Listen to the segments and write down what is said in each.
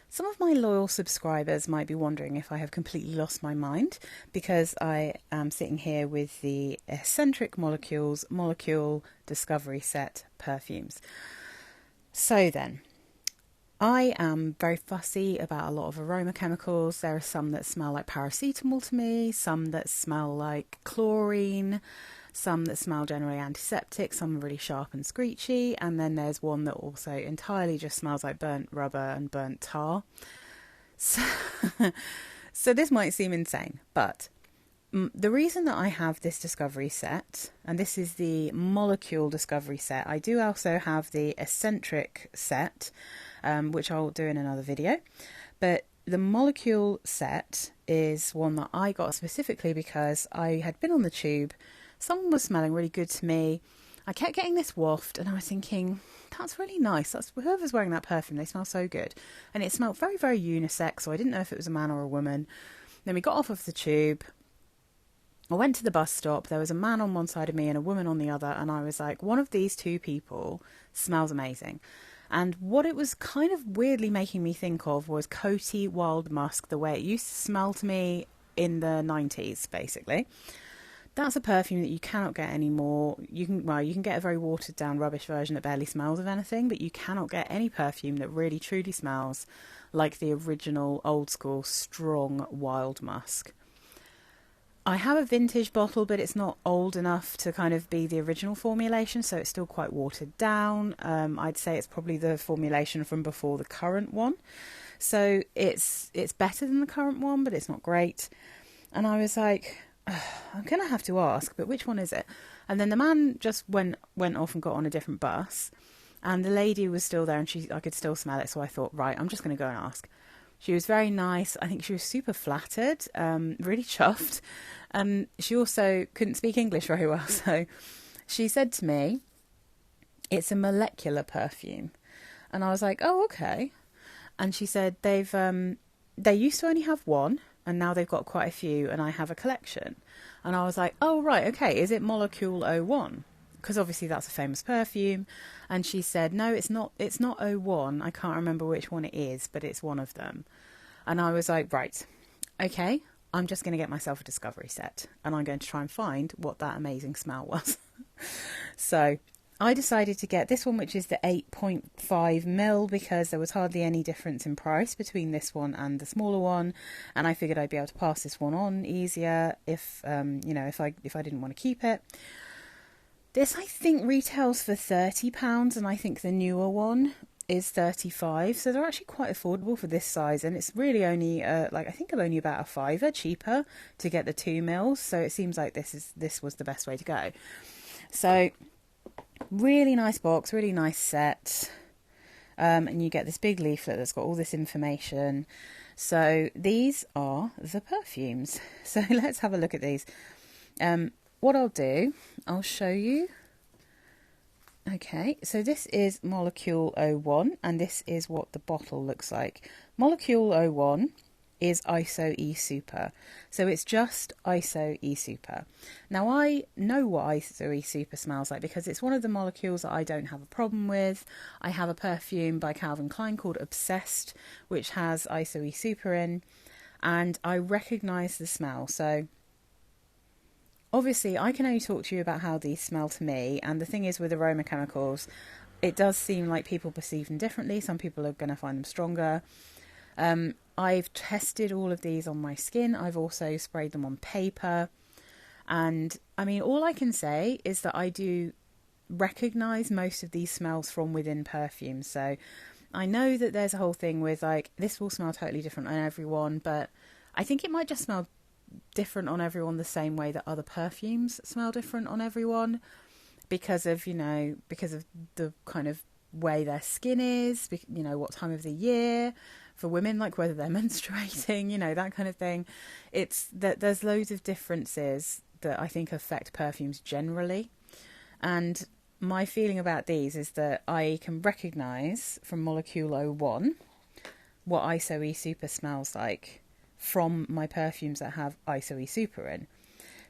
Some of my loyal subscribers might be wondering if I have completely lost my mind because I am sitting here with the Escentric Molecules Molocule Discovery Set perfumes. So then, I am very fussy about a lot of aroma chemicals. There are some that smell like paracetamol to me, some that smell like chlorine, some that smell generally antiseptic, some are really sharp and screechy, and then there's one that also entirely just smells like burnt rubber and burnt tar. So, so this might seem insane, but the reason that I have this discovery set, and this is the Molocule discovery set, I do also have the Escentric set, which I'll do in another video, but the Molocule set is one that I got specifically because I had been on the tube. Someone was smelling really good to me. I kept getting this waft and I was thinking, that's really nice. That's whoever's wearing that perfume, they smell so good. And it smelled very, very unisex, so I didn't know if it was a man or a woman. Then we got off of the tube. I went to the bus stop. There was a man on one side of me and a woman on the other. And I was like, one of these two people smells amazing. And what it was kind of weirdly making me think of was Coty Wild Musk, the way it used to smell to me in the 90s, basically. That's a perfume that you cannot get anymore. You can get a very watered down rubbish version that barely smells of anything, but you cannot get any perfume that really truly smells like the original old school strong Wild Musk. I have a vintage bottle, but it's not old enough to kind of be the original formulation, so it's still quite watered down. I'd say it's probably the formulation from before the current one. So it's better than the current one, but it's not great. And I was like, I'm going to have to ask, but which one is it? And then the man just went off and got on a different bus. And the lady was still there and I could still smell it. So I thought, right, I'm just going to go and ask. She was very nice. I think she was super flattered, really chuffed. And she also couldn't speak English very well. So she said to me, it's a molecular perfume. And I was like, oh, okay. And she said they used to only have one. And now they've got quite a few, and I have a collection. And I was like, oh, right, okay, is it Molocule 01? Because obviously that's a famous perfume. And she said, no, it's not 01. I can't remember which one it is, but it's one of them. And I was like, right, okay, I'm just going to get myself a discovery set. And I'm going to try and find what that amazing smell was. So I decided to get this one, which is the 8.5ml, because there was hardly any difference in price between this one and the smaller one, and I figured I'd be able to pass this one on easier if I didn't want to keep it. This I think retails for £30, and I think the newer one is 35, so they're actually quite affordable for this size, and it's really only I think only about a £5 cheaper to get the 2ml. So it seems like this was the best way to go. So really nice box, really nice set, and you get this big leaflet that's got all this information. So these are the perfumes. So let's have a look at these. What I'll do, I'll show you. Okay, so this is Molocule 01, and this is what the bottle looks like. Molocule 01 is ISO E Super. So it's just ISO E Super. Now I know what ISO E Super smells like because it's one of the molecules that I don't have a problem with. I have a perfume by Calvin Klein called Obsessed, which has ISO E Super in, and I recognise the smell. So obviously I can only talk to you about how these smell to me, and the thing is with aroma chemicals, it does seem like people perceive them differently. Some people are going to find them stronger. I've tested all of these on my skin. I've also sprayed them on paper. And I mean, all I can say is that I do recognise most of these smells from within perfumes. So I know that there's a whole thing with like, this will smell totally different on everyone, but I think it might just smell different on everyone the same way that other perfumes smell different on everyone because of the kind of way their skin is, what time of the year. For women, like whether they're menstruating, that kind of thing. It's that there's loads of differences that I think affect perfumes generally. And my feeling about these is that I can recognise from Molocule 01 what ISO E Super smells like from my perfumes that have ISO E Super in.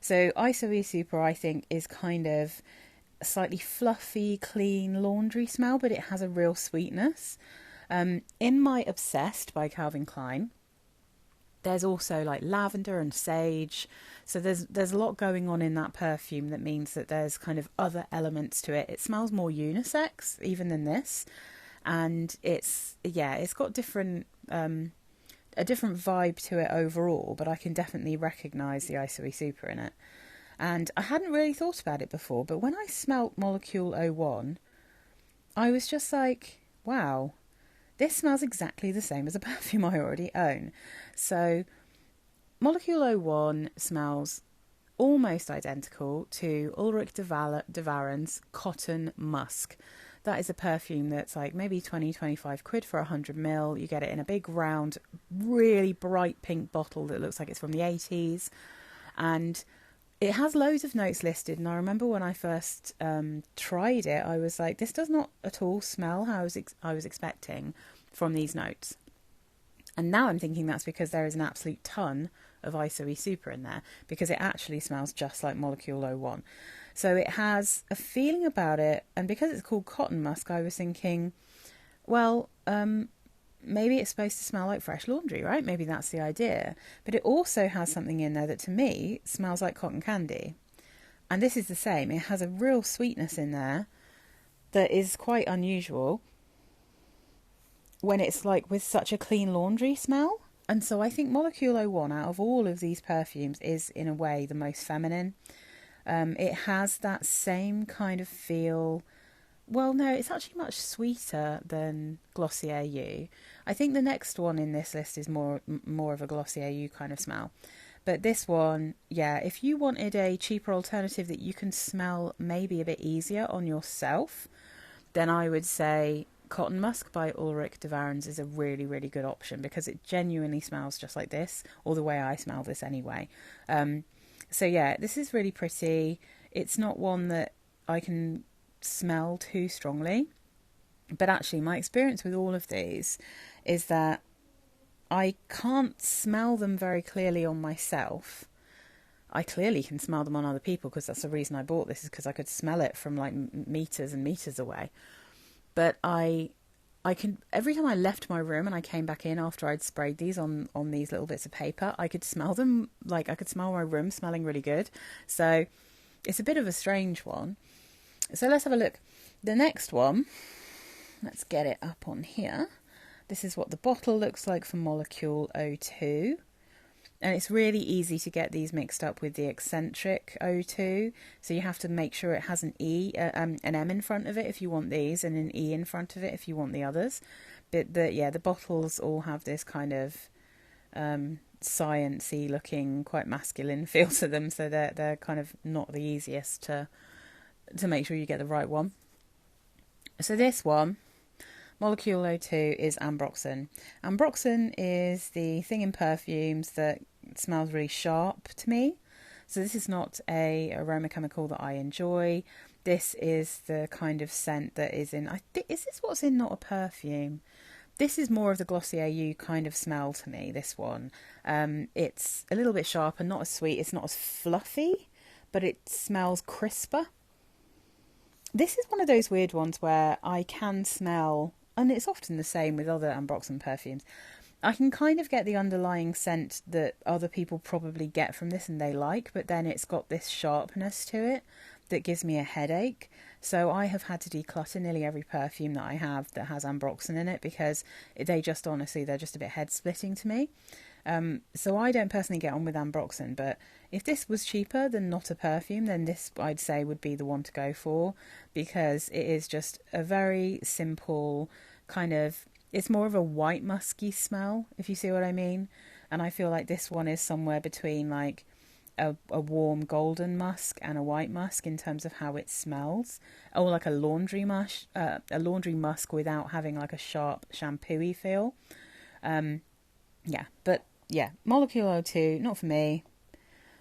So ISO E Super, I think, is kind of a slightly fluffy, clean laundry smell, but it has a real sweetness. In my Obsessed by Calvin Klein, there's also like lavender and sage. So there's a lot going on in that perfume that means that there's kind of other elements to it. It smells more unisex even than this. And it's got a different vibe to it overall, but I can definitely recognise the Isoe Super in it. And I hadn't really thought about it before, but when I smelt Molocule 01, I was just like, wow, this smells exactly the same as a perfume I already own. So Molocule 01 smells almost identical to Ulrich de Varen's Cotton Musk. That is a perfume that's like maybe 20-25 quid for 100 ml. You get it in a big round, really bright pink bottle that looks like it's from the 80s. And it has loads of notes listed. And I remember when I first tried it, I was like, this does not at all smell how I was expecting from these notes. And now I'm thinking that's because there is an absolute ton of Isoe Super in there, because it actually smells just like Molocule 01. So it has a feeling about it, and because it's called Cotton Musk, I was thinking, well, maybe it's supposed to smell like fresh laundry, right? Maybe that's the idea. But it also has something in there that to me smells like cotton candy. And this is the same. It has a real sweetness in there that is quite unusual when it's like with such a clean laundry smell. And so I think Molocule 01 out of all of these perfumes is in a way the most feminine. It has that same kind of feel. Well, no, it's actually much sweeter than Glossier You. I think the next one in this list is more of a Glossier You kind of smell. But this one, yeah, if you wanted a cheaper alternative that you can smell maybe a bit easier on yourself, then I would say Cotton Musk by Ulrich de Varen's is a really, really good option, because it genuinely smells just like this, or the way I smell this anyway. So yeah, this is really pretty. It's not one that I can smell too strongly, but actually my experience with all of these is that I can't smell them very clearly on myself. I clearly can smell them on other people, because that's the reason I bought this, is because I could smell it from like meters and meters away. But I can, every time I left my room and I came back in after I'd sprayed these on these little bits of paper, I could smell them, like I could smell my room smelling really good. So it's a bit of a strange one. So let's have a look. The next one, let's get it up on here. This is what the bottle looks like for Molocule 02. And it's really easy to get these mixed up with the Escentric 02. So you have to make sure it has an an M in front of it if you want these, and an E in front of it if you want the others. But the bottles all have this kind of science-y looking, quite masculine feel to them. So they're kind of not the easiest to make sure you get the right one. So this one, Molocule 02, is Ambroxan. Ambroxan is the thing in perfumes that smells really sharp to me. So this is not a aroma chemical that I enjoy. This is the kind of scent that is in, is this what's in Not a Perfume? This is more of the Glossier You kind of smell to me, this one. It's a little bit sharper, not as sweet, it's not as fluffy, but it smells crisper. This is one of those weird ones where I can smell, and it's often the same with other Ambroxan perfumes, I can kind of get the underlying scent that other people probably get from this and they like, but then it's got this sharpness to it that gives me a headache. So I have had to declutter nearly every perfume that I have that has Ambroxan in it, because they just, honestly, they're just a bit head-splitting to me. So I don't personally get on with Ambroxan, but if this was cheaper than Not a Perfume, then this, I'd say, would be the one to go for, because it is just a very simple kind of, it's more of a white musky smell, if you see what I mean. And I feel like this one is somewhere between like a warm golden musk and a white musk in terms of how it smells, or like a laundry musk without having like a sharp shampoo-y feel. Molocule 02, not for me,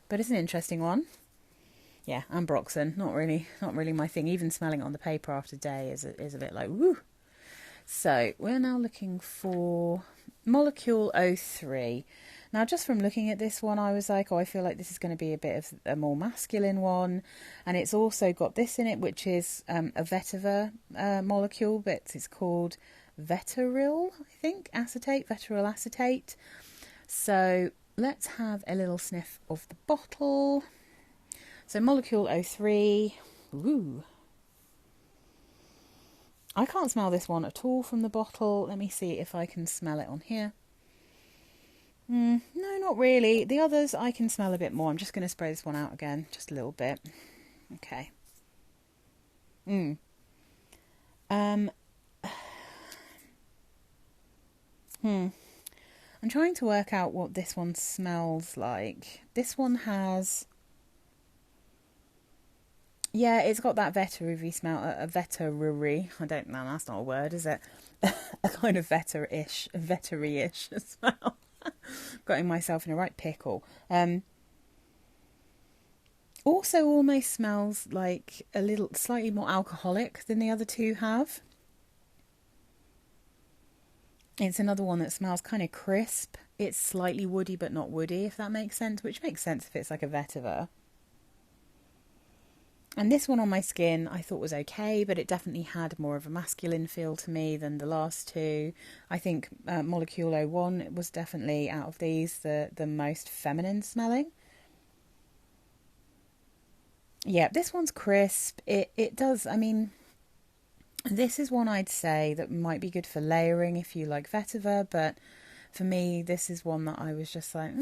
but it's an interesting one. Yeah, Ambroxan, not really my thing. Even smelling it on the paper after a day is a bit like woo. So we're now looking for Molocule 03. Now, just from looking at this one, I was like, I feel like this is going to be a bit of a more masculine one. And it's also got this in it, which is a vetiver molecule, but it's called Vetyryl, I think, acetate, vetyryl acetate. So let's have a little sniff of the bottle. So Molocule 03. Ooh. I can't smell this one at all from the bottle. Let me see if I can smell it on here. No, not really. The others I can smell a bit more. I'm just going to spray this one out again, just a little bit. Okay. I'm trying to work out what this one smells like. This one has... Yeah, it's got that vetery smell, a vetery. I don't know, that's not a word, is it? A kind of vetery-ish smell. Getting myself in a right pickle. Also almost smells like a little, slightly more alcoholic than the other two have. It's another one that smells kind of crisp. It's slightly woody, but not woody, if that makes sense, which makes sense if it's like a vetiver. And this one on my skin I thought was okay, but it definitely had more of a masculine feel to me than the last two. I think Molocule 01 was definitely, out of these, the most feminine smelling. Yeah, this one's crisp. It does, I mean, this is one I'd say that might be good for layering if you like vetiver, but for me, this is one that I was just like,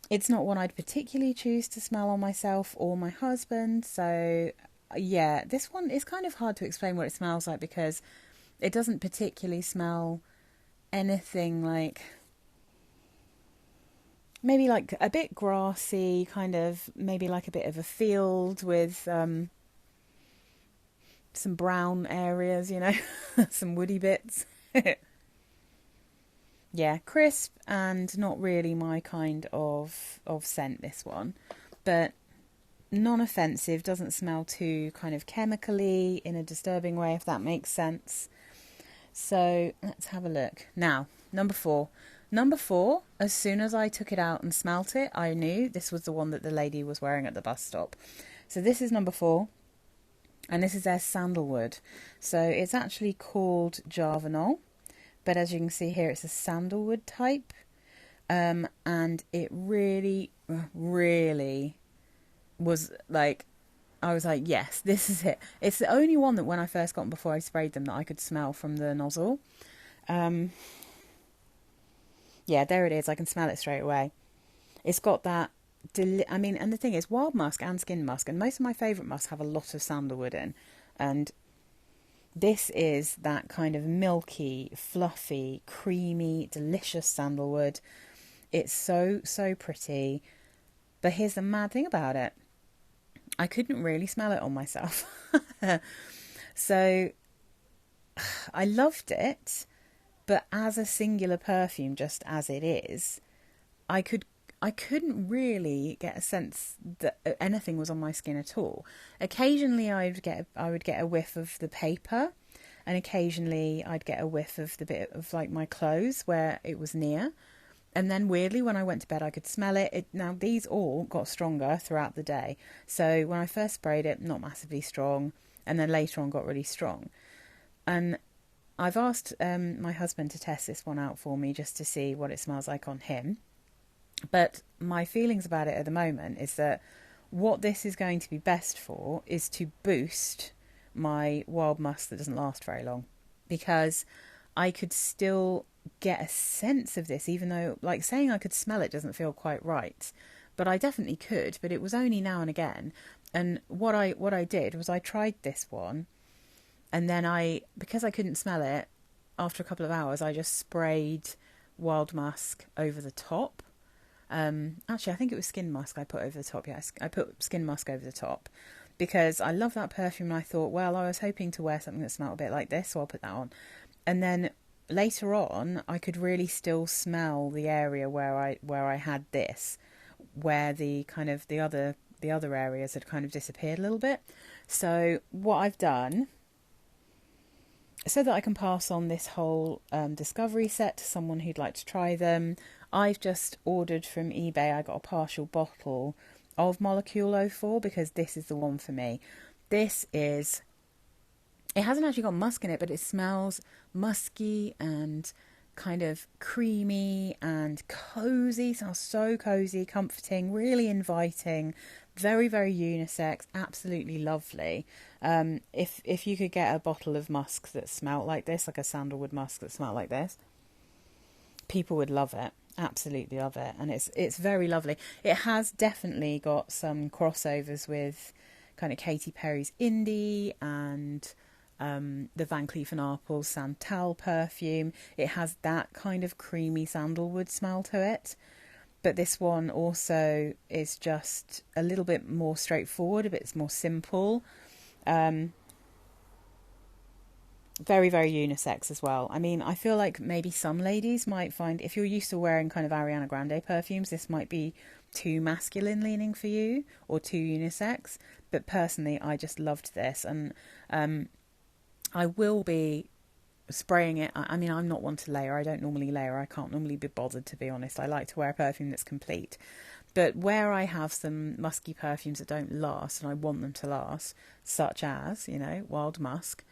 It's not one I'd particularly choose to smell on myself or my husband. So, yeah, this one is kind of hard to explain what it smells like because it doesn't particularly smell anything like... Maybe like a bit grassy, kind of, maybe like a bit of a field with some brown areas, you know, some woody bits. Yeah, crisp and not really my kind of scent, this one. But non-offensive, doesn't smell too kind of chemically in a disturbing way, if that makes sense. So let's have a look. Now, number 4. Number 4, as soon as I took it out and smelt it, I knew this was the one that the lady was wearing at the bus stop. So this is number 4. And this is their sandalwood. So it's actually called Javanol. But as you can see here, it's a sandalwood type. And it really, really was like, I was like, yes, this is it. It's the only one that when I first got them before I sprayed them that I could smell from the nozzle. Yeah, there it is. I can smell it straight away. It's got that, I mean, and the thing is, wild musk and skin musk, and most of my favourite musks have a lot of sandalwood in. And this is that kind of milky, fluffy, creamy, delicious sandalwood. It's so, so pretty. But here's the mad thing about it. I couldn't really smell it on myself. So I loved it, but as a singular perfume, just as it is, I couldn't really get a sense that anything was on my skin at all. Occasionally I would get a whiff of the paper, and occasionally I'd get a whiff of the bit of like my clothes where it was near. And then weirdly, when I went to bed, I could smell it. Now, these all got stronger throughout the day. So when I first sprayed it, not massively strong. And then later on got really strong. And I've asked my husband to test this one out for me just to see what it smells like on him. But my feelings about it at the moment is that what this is going to be best for is to boost my wild musk that doesn't last very long. Because I could still get a sense of this, even though, like, saying I could smell it doesn't feel quite right, but I definitely could. But it was only now and again. And what I did was I tried this one, and then because I couldn't smell it after a couple of hours, I just sprayed wild musk over the top. Actually, I think it was skin musk I put over the top. Yes, I put skin musk over the top because I love that perfume, and I thought, well, I was hoping to wear something that smelled a bit like this, so I'll put that on. And then later on, I could really still smell the area where I had this, where the kind of the other areas had kind of disappeared a little bit. So what I've done, so that I can pass on this whole discovery set to someone who'd like to try them, I've just ordered from eBay. I got a partial bottle of Molocule 04 because this is the one for me. This is It hasn't actually got musk in it, but it smells musky and kind of creamy and cozy. Smells so cozy, comforting, really inviting, very, very unisex, absolutely lovely. If you could get a bottle of musk that smelled like this, like a sandalwood musk that smelled like this, people would love it. Absolutely love it. And it's very lovely. It has definitely got some crossovers with kind of Katy Perry's Indie and the Van Cleef & Arpels Santal perfume. It has that kind of creamy sandalwood smell to it. But this one also is just a little bit more straightforward, a bit more simple. Very, very unisex as well. I mean, I feel like maybe some ladies might find, if you're used to wearing kind of Ariana Grande perfumes, this might be too masculine leaning for you or too unisex. But personally, I just loved this. And I will be spraying it. I mean, I'm not one to layer. I don't normally layer. I can't normally be bothered, to be honest. I like to wear a perfume that's complete. But where I have some musky perfumes that don't last, and I want them to last, such as, Wild Musk,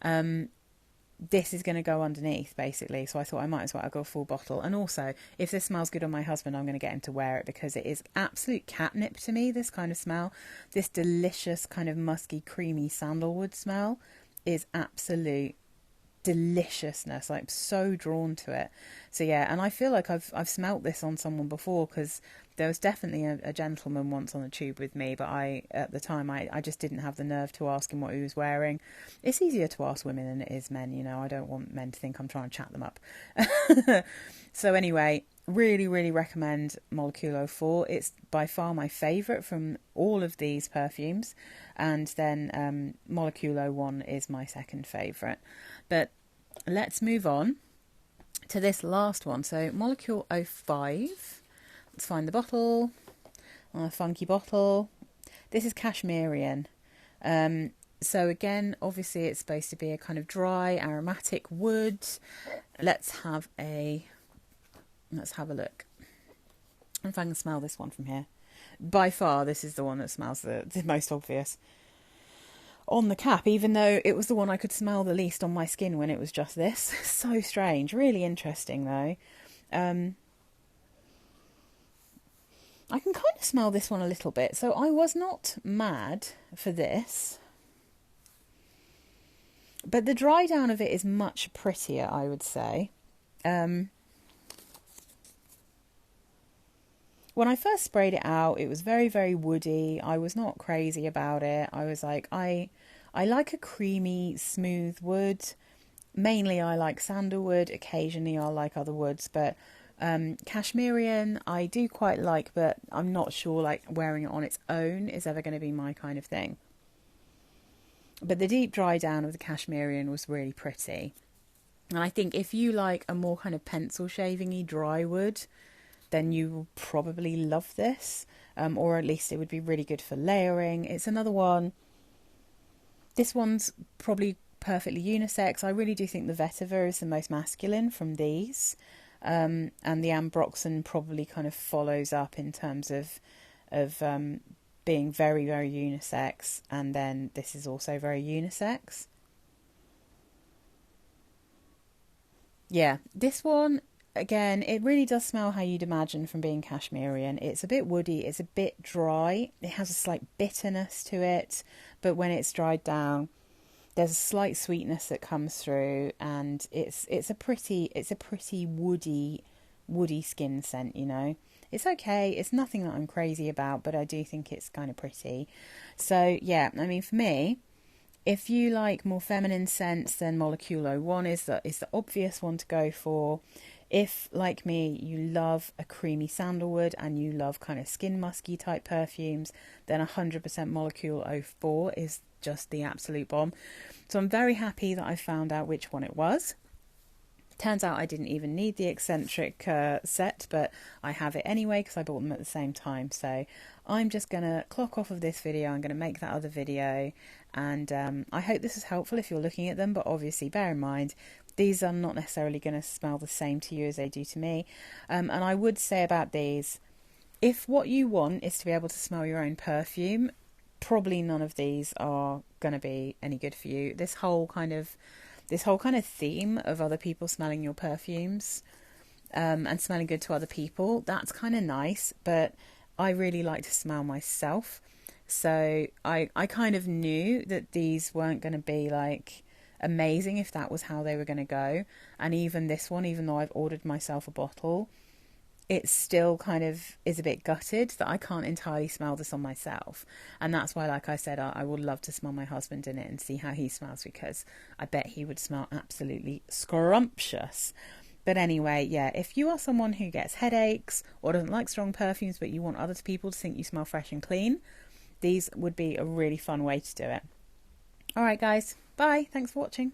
this is going to go underneath, basically. So I thought I might as well go a full bottle. And also, if this smells good on my husband, I'm going to get him to wear it, because it is absolute catnip to me, this kind of smell. This delicious kind of musky, creamy sandalwood smell is absolute deliciousness. I'm so drawn to it. So yeah, and I feel like I've smelt this on someone before, because there was definitely a gentleman once on the tube with me, but at the time I just didn't have the nerve to ask him what he was wearing. It's easier to ask women than it is men, I don't want men to think I'm trying to chat them up. So anyway, really, really recommend Molocule 04. It's by far my favourite from all of these perfumes. And then Molocule 01 is my second favourite. But let's move on to this last one. So Molocule 05. Let's find the bottle. A funky bottle. This is Cashmerian. So again, obviously it's supposed to be a kind of dry, aromatic wood. Let's have a look. If I can smell this one from here. By far, this is the one that smells the most obvious on the cap, even though it was the one I could smell the least on my skin when it was just this. So strange. Really interesting, though. I can kind of smell this one a little bit. So I was not mad for this. But the dry down of it is much prettier, I would say. When I first sprayed it out, it was very, very woody. I was not crazy about it. I was like, I like a creamy, smooth wood. Mainly I like sandalwood. Occasionally I'll like other woods. But Cashmerian I do quite like, but I'm not sure like wearing it on its own is ever going to be my kind of thing. But the deep dry down of the Cashmerian was really pretty. And I think if you like a more kind of pencil shaving-y dry wood, then you will probably love this. Or at least it would be really good for layering. It's another one. This one's probably perfectly unisex. I really do think the Vetiver is the most masculine from these. And the Ambroxan probably kind of follows up in terms of being very, very unisex. And then this is also very unisex. Yeah, this one, again, it really does smell how you'd imagine from being Cashmerian. It's a bit woody, it's a bit dry. It has a slight bitterness to it, but when it's dried down, there's a slight sweetness that comes through, and it's a pretty woody skin scent, It's okay. It's nothing that I'm crazy about, but I do think it's kind of pretty. So yeah, I mean, for me, if you like more feminine scents, then Molocule 01 is the obvious one to go for. If, like me, you love a creamy sandalwood and you love kind of skin musky type perfumes, then 100% Molocule 04 is just the absolute bomb. So I'm very happy that I found out which one it was. Turns out I didn't even need the Escentric set, but I have it anyway because I bought them at the same time. So I'm just going to clock off of this video. I'm going to make that other video. And I hope this is helpful if you're looking at them. But obviously, bear in mind, these are not necessarily going to smell the same to you as they do to me. And I would say about these, if what you want is to be able to smell your own perfume, probably none of these are going to be any good for you. This whole kind of theme of other people smelling your perfumes, and smelling good to other people, that's kind of nice, but I really like to smell myself. So I kind of knew that these weren't going to be like amazing if that was how they were going to go. And even this one, even though I've ordered myself a bottle, it still kind of is a bit gutted that I can't entirely smell this on myself. And that's why, like I said, I would love to smell my husband in it and see how he smells, because I bet he would smell absolutely scrumptious. But anyway, yeah, if you are someone who gets headaches or doesn't like strong perfumes, but you want other people to think you smell fresh and clean, these would be a really fun way to do it. All right, guys. Bye. Thanks for watching.